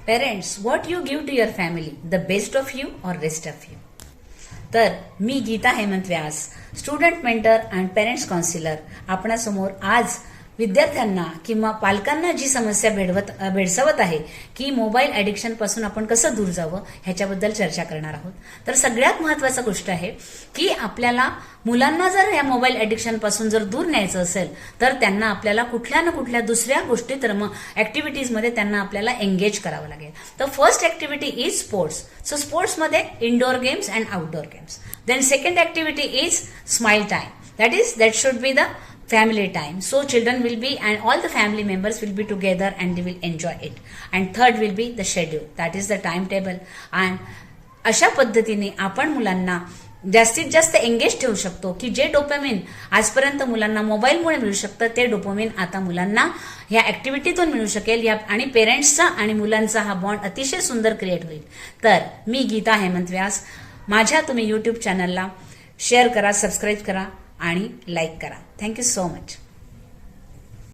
Parents, what you give to your family, the best of you or rest of you. तर मी Geeta Hemant Vyas, student mentor and parents counsellor, आपणासमोर आज विद्यार्थ्यांना किंवा पालकांना जी समस्या भेडसावत आहे की मोबाईल ॲडिक्शन पासून आपण कसं दूर जावं ह्याच्याबद्दल चर्चा करणार आहोत. तर सगळ्यात महत्त्वाची गोष्ट आहे की आपल्याला मुलांना जर या मोबाईल ॲडिक्शन पासून जर दूर न्यायचं असेल तर त्यांना आपल्याला कुठल्या ना कुठल्या दुसऱ्या गोष्टीत ॲक्टिव्हिटीजमध्ये त्यांना आपल्याला एंगेज करावं लागेल. तर first activity is sports. So स्पोर्ट्समध्ये indoor games and outdoor games. Then second activity is smile time. That should be the family time. So children will be and all the family members will be together and they will enjoy it. And third will be the schedule. That is the timetable. And अशा पद्धतीने आपण मुलांना जास्तीत जास्त engage ठेवू शकतो की जे डोपामिन आजपर्यंत मुलांना मोबाईलमुळे मिळू शकतं ते डोपामिन आता मुलांना ह्या ऍक्टिव्हिटीतून मिळू शकेल. या आणि पेरेंट्सचा आणि मुलांचा हा बॉन्ड अतिशय सुंदर क्रिएट होईल. तर मी गीता हेमंत व्यास, माझ्या तुम्ही YouTube चॅनलला शेअर करा, सबस्क्राईब करा आणि लाईक करा. Thank you so much.